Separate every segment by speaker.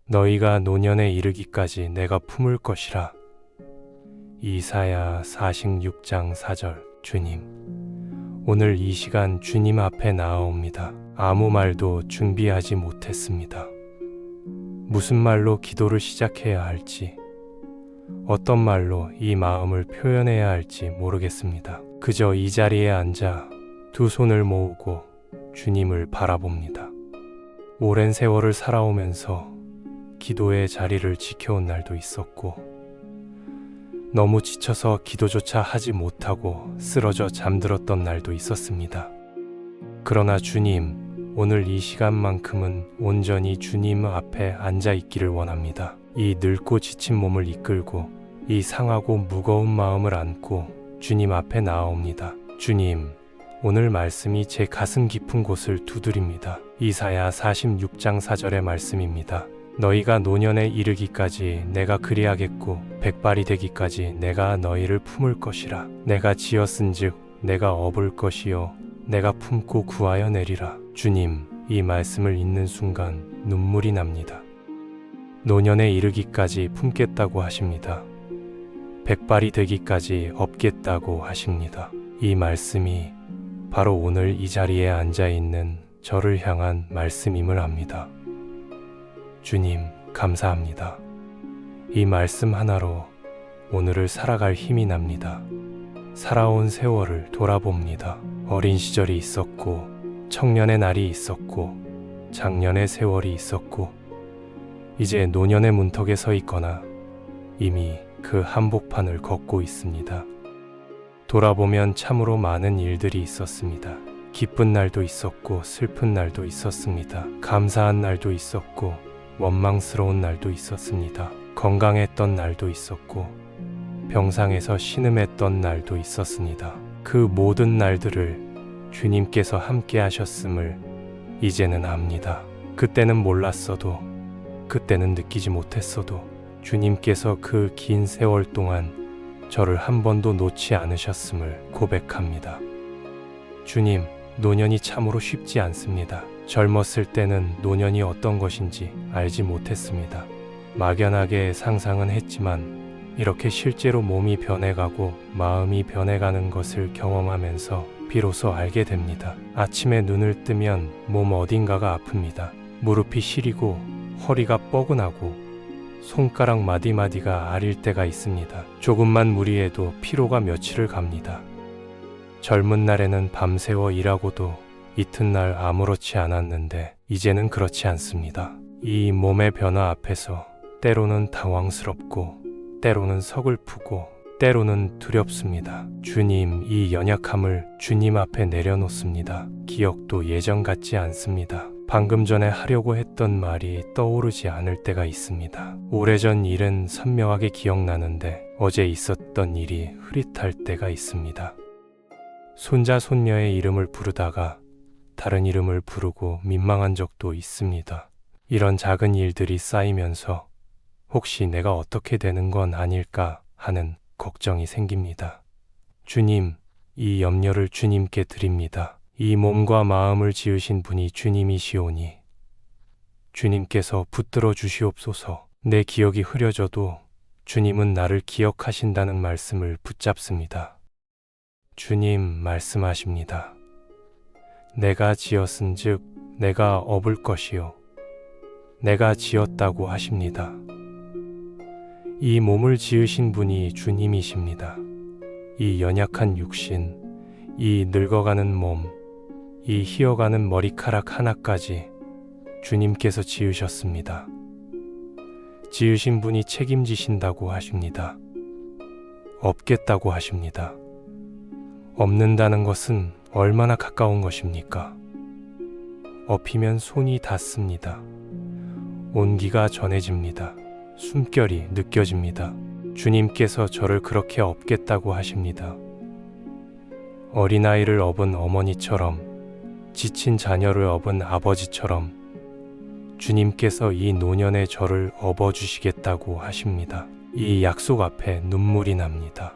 Speaker 1: 너희가 노년에 이르기까지 내가 품을 것이라. 이사야 46장 4절. 주님, 오늘 이 시간 주님 앞에 나아옵니다. 아무 말도 준비하지 못했습니다. 무슨 말로 기도를 시작해야 할지, 어떤 말로 이 마음을 표현해야 할지 모르겠습니다. 그저 이 자리에 앉아 두 손을 모으고 주님을 바라봅니다. 오랜 세월을 살아오면서 기도의 자리를 지켜온 날도 있었고, 너무 지쳐서 기도조차 하지 못하고 쓰러져 잠들었던 날도 있었습니다. 그러나 주님, 오늘 이 시간만큼은 온전히 주님 앞에 앉아 있기를 원합니다. 이 늙고 지친 몸을 이끌고 이 상하고 무거운 마음을 안고 주님 앞에 나아옵니다. 주님, 오늘 말씀이 제 가슴 깊은 곳을 두드립니다. 이사야 46장 4절의 말씀입니다. 너희가 노년에 이르기까지 내가 그리하겠고 백발이 되기까지 내가 너희를 품을 것이라. 내가 지었은즉 내가 업을 것이요 내가 품고 구하여 내리라. 주님, 이 말씀을 읽는 순간 눈물이 납니다. 노년에 이르기까지 품겠다고 하십니다. 백발이 되기까지 업겠다고 하십니다. 이 말씀이 바로 오늘 이 자리에 앉아있는 저를 향한 말씀임을 압니다. 주님, 감사합니다. 이 말씀 하나로 오늘을 살아갈 힘이 납니다. 살아온 세월을 돌아봅니다. 어린 시절이 있었고, 청년의 날이 있었고, 장년의 세월이 있었고, 이제 노년의 문턱에 서 있거나 이미 그 한복판을 걷고 있습니다. 돌아보면 참으로 많은 일들이 있었습니다. 기쁜 날도 있었고 슬픈 날도 있었습니다. 감사한 날도 있었고 원망스러운 날도 있었습니다. 건강했던 날도 있었고 병상에서 신음했던 날도 있었습니다. 그 모든 날들을 주님께서 함께 하셨음을 이제는 압니다. 그때는 몰랐어도, 그때는 느끼지 못했어도 주님께서 그 긴 세월 동안 저를 한 번도 놓지 않으셨음을 고백합니다. 주님, 노년이 참으로 쉽지 않습니다. 젊었을 때는 노년이 어떤 것인지 알지 못했습니다. 막연하게 상상은 했지만 이렇게 실제로 몸이 변해가고 마음이 변해가는 것을 경험하면서 비로소 알게 됩니다. 아침에 눈을 뜨면 몸 어딘가가 아픕니다. 무릎이 시리고 허리가 뻐근하고 손가락 마디마디가 아릴 때가 있습니다. 조금만 무리해도 피로가 며칠을 갑니다. 젊은 날에는 밤새워 일하고도 이튿날 아무렇지 않았는데 이제는 그렇지 않습니다. 이 몸의 변화 앞에서 때로는 당황스럽고 때로는 서글프고 때로는 두렵습니다. 주님, 이 연약함을 주님 앞에 내려놓습니다. 기억도 예전 같지 않습니다. 방금 전에 하려고 했던 말이 떠오르지 않을 때가 있습니다. 오래전 일은 선명하게 기억나는데 어제 있었던 일이 흐릿할 때가 있습니다. 손자 손녀의 이름을 부르다가 다른 이름을 부르고 민망한 적도 있습니다. 이런 작은 일들이 쌓이면서 혹시 내가 어떻게 되는 건 아닐까 하는 걱정이 생깁니다. 주님, 이 염려를 주님께 드립니다. 이 몸과 마음을 지으신 분이 주님이시오니 주님께서 붙들어 주시옵소서. 내 기억이 흐려져도 주님은 나를 기억하신다는 말씀을 붙잡습니다. 주님 말씀하십니다. 내가 지었은즉 내가 업을 것이요 내가 지었다고 하십니다. 이 몸을 지으신 분이 주님이십니다. 이 연약한 육신, 이 늙어가는 몸, 이 희어가는 머리카락 하나까지 주님께서 지으셨습니다. 지으신 분이 책임지신다고 하십니다. 없겠다고 하십니다. 없는다는 것은 얼마나 가까운 것입니까? 업히면 손이 닿습니다. 온기가 전해집니다. 숨결이 느껴집니다. 주님께서 저를 그렇게 업겠다고 하십니다. 어린아이를 업은 어머니처럼, 지친 자녀를 업은 아버지처럼 주님께서 이 노년의 저를 업어주시겠다고 하십니다. 이 약속 앞에 눈물이 납니다.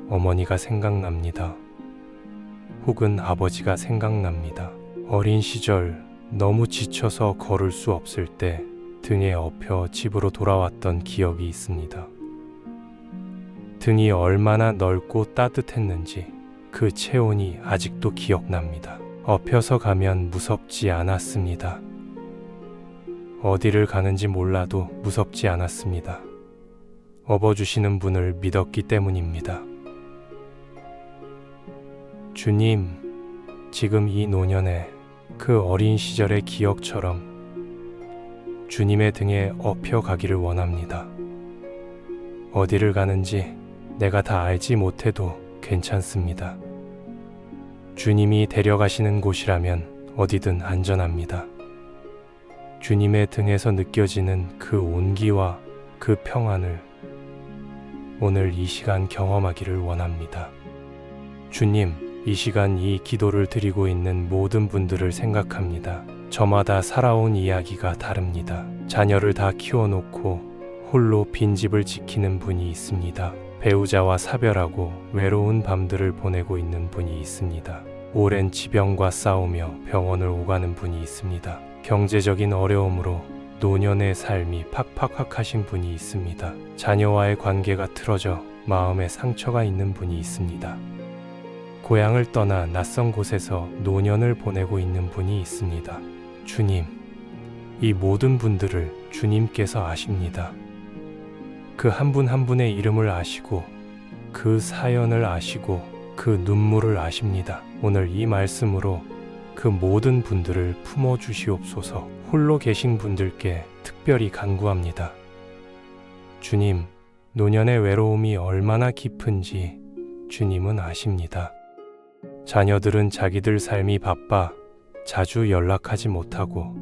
Speaker 1: 어머니가 생각납니다. 혹은 아버지가 생각납니다. 어린 시절 너무 지쳐서 걸을 수 없을 때 등에 업혀 집으로 돌아왔던 기억이 있습니다. 등이 얼마나 넓고 따뜻했는지 그 체온이 아직도 기억납니다. 업혀서 가면 무섭지 않았습니다. 어디를 가는지 몰라도 무섭지 않았습니다. 업어주시는 분을 믿었기 때문입니다. 주님, 지금 이 노년에 그 어린 시절의 기억처럼 주님의 등에 업혀 가기를 원합니다. 어디를 가는지 내가 다 알지 못해도 괜찮습니다. 주님이 데려가시는 곳이라면 어디든 안전합니다. 주님의 등에서 느껴지는 그 온기와 그 평안을 오늘 이 시간 경험하기를 원합니다. 주님, 이 시간 이 기도를 드리고 있는 모든 분들을 생각합니다. 저마다 살아온 이야기가 다릅니다. 자녀를 다 키워놓고 홀로 빈집을 지키는 분이 있습니다. 배우자와 사별하고 외로운 밤들을 보내고 있는 분이 있습니다. 오랜 지병과 싸우며 병원을 오가는 분이 있습니다. 경제적인 어려움으로 노년의 삶이 팍팍하신 분이 있습니다. 자녀와의 관계가 틀어져 마음에 상처가 있는 분이 있습니다. 고향을 떠나 낯선 곳에서 노년을 보내고 있는 분이 있습니다. 주님, 이 모든 분들을 주님께서 아십니다. 그 한 분 한 분의 이름을 아시고 그 사연을 아시고 그 눈물을 아십니다. 오늘 이 말씀으로 그 모든 분들을 품어주시옵소서. 홀로 계신 분들께 특별히 간구합니다. 주님, 노년의 외로움이 얼마나 깊은지 주님은 아십니다. 자녀들은 자기들 삶이 바빠 자주 연락하지 못하고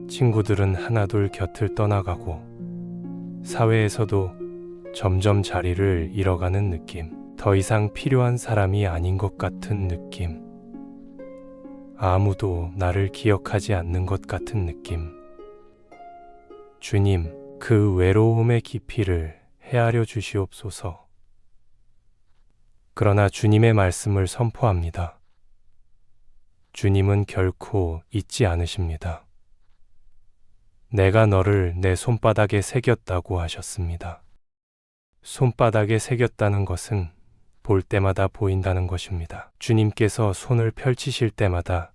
Speaker 1: 친구들은 하나둘 곁을 떠나가고 사회에서도 점점 자리를 잃어가는 느낌, 더 이상 필요한 사람이 아닌 것 같은 느낌, 아무도 나를 기억하지 않는 것 같은 느낌. 주님, 그 외로움의 깊이를 헤아려 주시옵소서. 그러나 주님의 말씀을 선포합니다. 주님은 결코 잊지 않으십니다. 내가 너를 내 손바닥에 새겼다고 하셨습니다. 손바닥에 새겼다는 것은 볼 때마다 보인다는 것입니다. 주님께서 손을 펼치실 때마다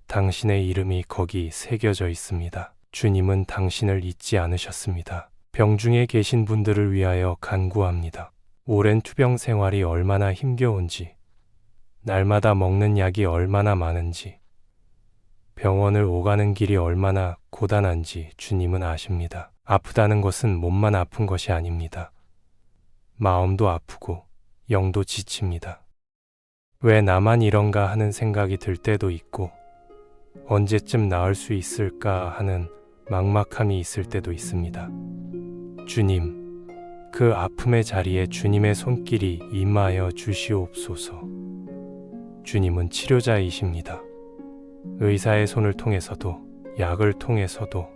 Speaker 1: 당신의 이름이 거기 새겨져 있습니다. 주님은 당신을 잊지 않으셨습니다. 병중에 계신 분들을 위하여 간구합니다. 오랜 투병 생활이 얼마나 힘겨운지, 날마다 먹는 약이 얼마나 많은지, 병원을 오가는 길이 얼마나 고단한지 주님은 아십니다. 아프다는 것은 몸만 아픈 것이 아닙니다. 마음도 아프고 영도 지칩니다. 왜 나만 이런가 하는 생각이 들 때도 있고 언제쯤 나을 수 있을까 하는 막막함이 있을 때도 있습니다. 주님, 그 아픔의 자리에 주님의 손길이 임하여 주시옵소서. 주님은 치료자이십니다. 의사의 손을 통해서도 약을 통해서도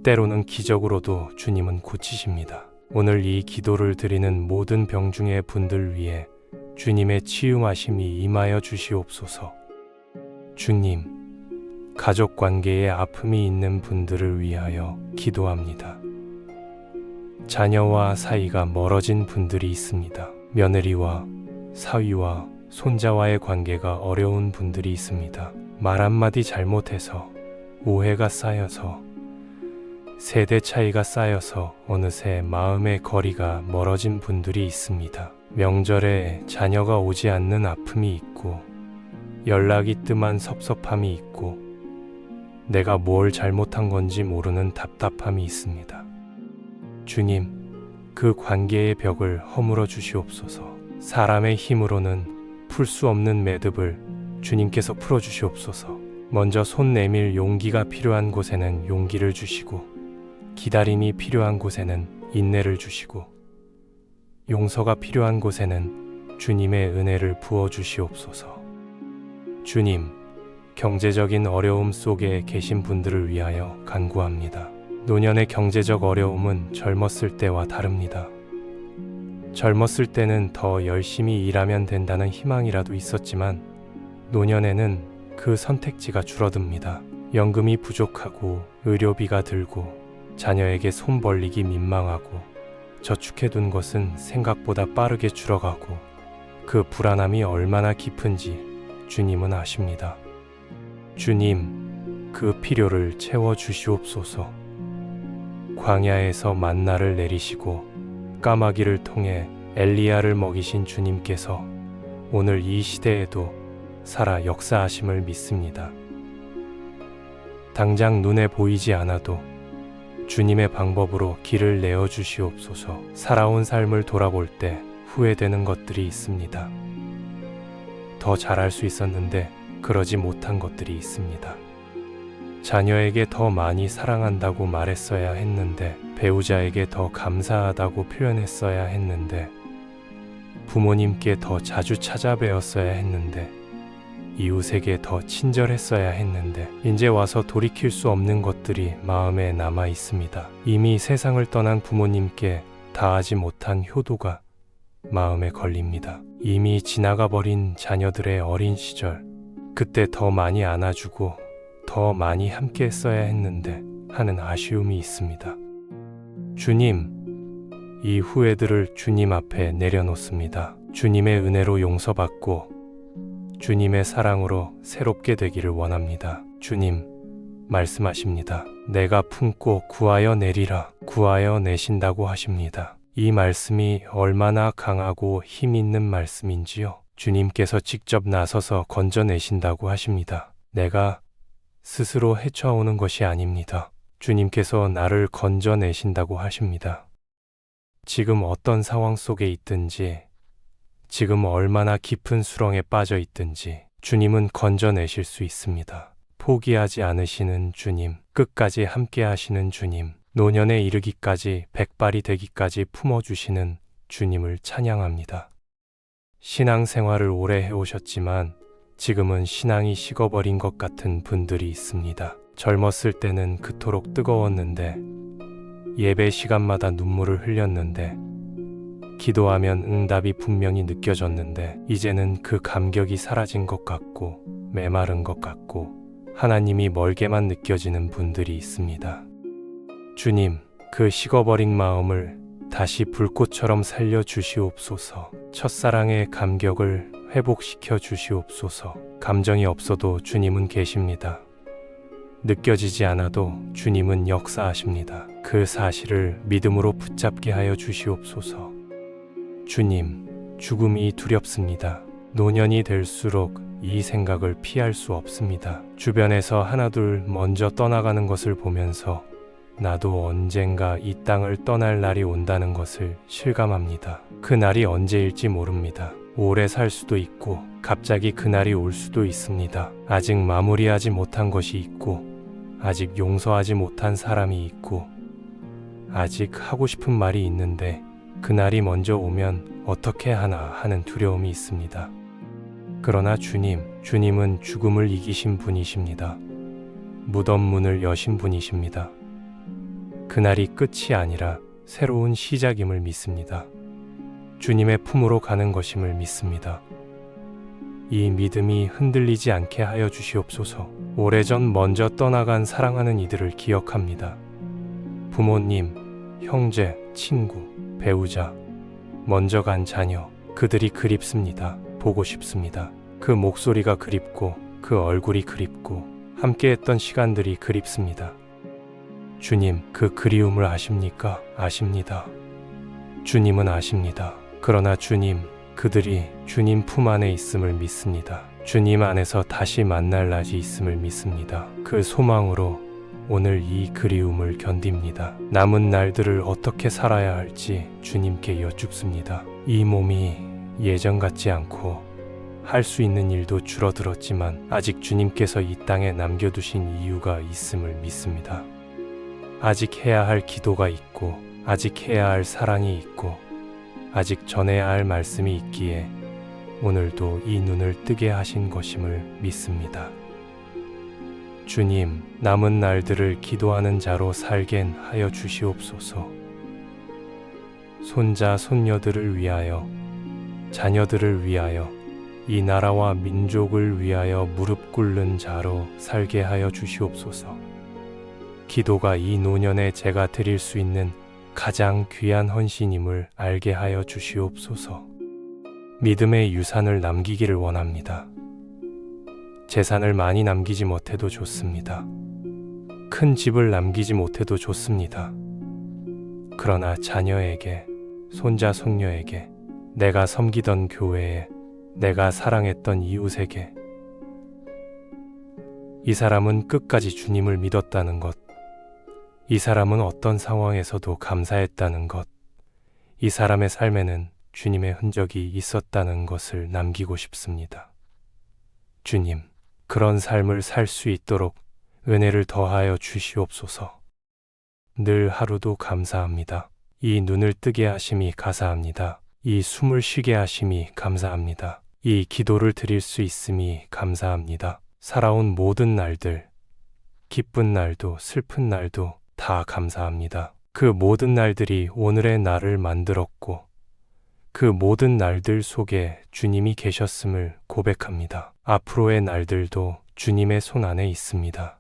Speaker 1: 때로는 기적으로도 주님은 고치십니다. 오늘 이 기도를 드리는 모든 병중의 분들 위해 주님의 치유하심이 임하여 주시옵소서. 주님, 가족 관계에 아픔이 있는 분들을 위하여 기도합니다. 자녀와 사이가 멀어진 분들이 있습니다. 며느리와 사위와 손자와의 관계가 어려운 분들이 있습니다. 말 한마디 잘못해서 오해가 쌓여서 세대 차이가 쌓여서 어느새 마음의 거리가 멀어진 분들이 있습니다. 명절에 자녀가 오지 않는 아픔이 있고 연락이 뜸한 섭섭함이 있고 내가 뭘 잘못한 건지 모르는 답답함이 있습니다. 주님, 그 관계의 벽을 허물어 주시옵소서. 사람의 힘으로는 풀 수 없는 매듭을 주님께서 풀어 주시옵소서. 먼저 손 내밀 용기가 필요한 곳에는 용기를 주시고 기다림이 필요한 곳에는 인내를 주시고 용서가 필요한 곳에는 주님의 은혜를 부어 주시옵소서. 주님, 경제적인 어려움 속에 계신 분들을 위하여 간구합니다. 노년의 경제적 어려움은 젊었을 때와 다릅니다. 젊었을 때는 더 열심히 일하면 된다는 희망이라도 있었지만 노년에는 그 선택지가 줄어듭니다. 연금이 부족하고 의료비가 들고 자녀에게 손 벌리기 민망하고 저축해둔 것은 생각보다 빠르게 줄어가고 그 불안함이 얼마나 깊은지 주님은 아십니다. 주님, 그 필요를 채워주시옵소서. 광야에서 만나를 내리시고 까마귀를 통해 엘리야를 먹이신 주님께서 오늘 이 시대에도 살아 역사하심을 믿습니다. 당장 눈에 보이지 않아도 주님의 방법으로 길을 내어 주시옵소서. 살아온 삶을 돌아볼 때 후회되는 것들이 있습니다. 더 잘할 수 있었는데 그러지 못한 것들이 있습니다. 자녀에게 더 많이 사랑한다고 말했어야 했는데, 배우자에게 더 감사하다고 표현했어야 했는데, 부모님께 더 자주 찾아뵈었어야 했는데, 이웃에게 더 친절했어야 했는데, 이제 와서 돌이킬 수 없는 것들이 마음에 남아 있습니다. 이미 세상을 떠난 부모님께 다하지 못한 효도가 마음에 걸립니다. 이미 지나가 버린 자녀들의 어린 시절, 그때 더 많이 안아주고 더 많이 함께 했어야 했는데 하는 아쉬움이 있습니다. 주님, 이 후회들을 주님 앞에 내려놓습니다. 주님의 은혜로 용서받고 주님의 사랑으로 새롭게 되기를 원합니다. 주님, 말씀하십니다. 내가 품고 구하여 내리라, 구하여 내신다고 하십니다. 이 말씀이 얼마나 강하고 힘 있는 말씀인지요. 주님께서 직접 나서서 건져내신다고 하십니다. 내가 스스로 헤쳐오는 것이 아닙니다. 주님께서 나를 건져내신다고 하십니다. 지금 어떤 상황 속에 있든지, 지금 얼마나 깊은 수렁에 빠져 있든지 주님은 건져내실 수 있습니다. 포기하지 않으시는 주님, 끝까지 함께 하시는 주님, 노년에 이르기까지 백발이 되기까지 품어주시는 주님을 찬양합니다. 신앙생활을 오래 해오셨지만 지금은 신앙이 식어버린 것 같은 분들이 있습니다. 젊었을 때는 그토록 뜨거웠는데, 예배 시간마다 눈물을 흘렸는데, 기도하면 응답이 분명히 느껴졌는데, 이제는 그 감격이 사라진 것 같고 메마른 것 같고 하나님이 멀게만 느껴지는 분들이 있습니다. 주님, 그 식어버린 마음을 다시 불꽃처럼 살려 주시옵소서. 첫사랑의 감격을 회복시켜 주시옵소서. 감정이 없어도 주님은 계십니다. 느껴지지 않아도 주님은 역사하십니다. 그 사실을 믿음으로 붙잡게 하여 주시옵소서. 주님, 죽음이 두렵습니다. 노년이 될수록 이 생각을 피할 수 없습니다. 주변에서 하나둘 먼저 떠나가는 것을 보면서 나도 언젠가 이 땅을 떠날 날이 온다는 것을 실감합니다. 그 날이 언제일지 모릅니다. 오래 살 수도 있고 갑자기 그 날이 올 수도 있습니다. 아직 마무리하지 못한 것이 있고, 아직 용서하지 못한 사람이 있고, 아직 하고 싶은 말이 있는데 그 날이 먼저 오면 어떻게 하나 하는 두려움이 있습니다. 그러나 주님은 죽음을 이기신 분이십니다. 무덤 문을 여신 분이십니다. 그날이 끝이 아니라 새로운 시작임을 믿습니다. 주님의 품으로 가는 것임을 믿습니다. 이 믿음이 흔들리지 않게 하여 주시옵소서. 오래전 먼저 떠나간 사랑하는 이들을 기억합니다. 부모님, 형제, 친구, 배우자, 먼저 간 자녀, 그들이 그립습니다. 보고 싶습니다. 그 목소리가 그립고 그 얼굴이 그립고 함께했던 시간들이 그립습니다. 주님, 그 그리움을 아십니까? 아십니다. 주님은 아십니다. 그러나 주님, 그들이 주님 품 안에 있음을 믿습니다. 주님 안에서 다시 만날 날이 있음을 믿습니다. 그 소망으로 오늘 이 그리움을 견딥니다. 남은 날들을 어떻게 살아야 할지 주님께 여쭙습니다. 이 몸이 예전 같지 않고 할 수 있는 일도 줄어들었지만 아직 주님께서 이 땅에 남겨두신 이유가 있음을 믿습니다. 아직 해야 할 기도가 있고, 아직 해야 할 사랑이 있고, 아직 전해야 할 말씀이 있기에 오늘도 이 눈을 뜨게 하신 것임을 믿습니다. 주님, 남은 날들을 기도하는 자로 살게 하여 주시옵소서. 손자, 손녀들을 위하여, 자녀들을 위하여, 이 나라와 민족을 위하여 무릎 꿇는 자로 살게 하여 주시옵소서. 기도가 이 노년에 제가 드릴 수 있는 가장 귀한 헌신임을 알게 하여 주시옵소서. 믿음의 유산을 남기기를 원합니다. 재산을 많이 남기지 못해도 좋습니다. 큰 집을 남기지 못해도 좋습니다. 그러나 자녀에게, 손자, 손녀에게, 내가 섬기던 교회에, 내가 사랑했던 이웃에게, 이 사람은 끝까지 주님을 믿었다는 것, 이 사람은 어떤 상황에서도 감사했다는 것, 이 사람의 삶에는 주님의 흔적이 있었다는 것을 남기고 싶습니다. 주님, 그런 삶을 살 수 있도록 은혜를 더하여 주시옵소서. 늘 하루도 감사합니다. 이 눈을 뜨게 하심이 감사합니다. 이 숨을 쉬게 하심이 감사합니다. 이 기도를 드릴 수 있음이 감사합니다. 살아온 모든 날들, 기쁜 날도 슬픈 날도 다 감사합니다. 그 모든 날들이 오늘의 나를 만들었고 그 모든 날들 속에 주님이 계셨음을 고백합니다. 앞으로의 날들도 주님의 손 안에 있습니다.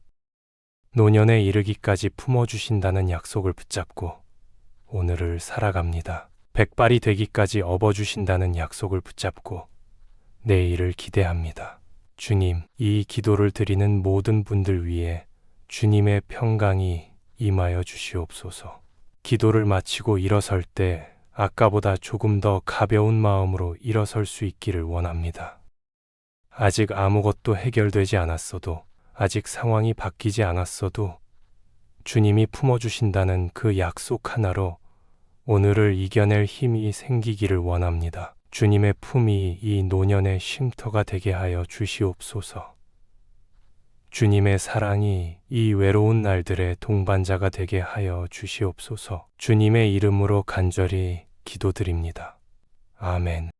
Speaker 1: 노년에 이르기까지 품어주신다는 약속을 붙잡고 오늘을 살아갑니다. 백발이 되기까지 업어주신다는 약속을 붙잡고 내일을 기대합니다. 주님, 이 기도를 드리는 모든 분들 위해 주님의 평강이 임하여 주시옵소서. 기도를 마치고 일어설 때 아까보다 조금 더 가벼운 마음으로 일어설 수 있기를 원합니다. 아직 아무것도 해결되지 않았어도, 아직 상황이 바뀌지 않았어도 주님이 품어주신다는 그 약속 하나로 오늘을 이겨낼 힘이 생기기를 원합니다. 주님의 품이 이 노년의 쉼터가 되게 하여 주시옵소서. 주님의 사랑이 이 외로운 날들의 동반자가 되게 하여 주시옵소서. 주님의 이름으로 간절히 기도드립니다. 아멘.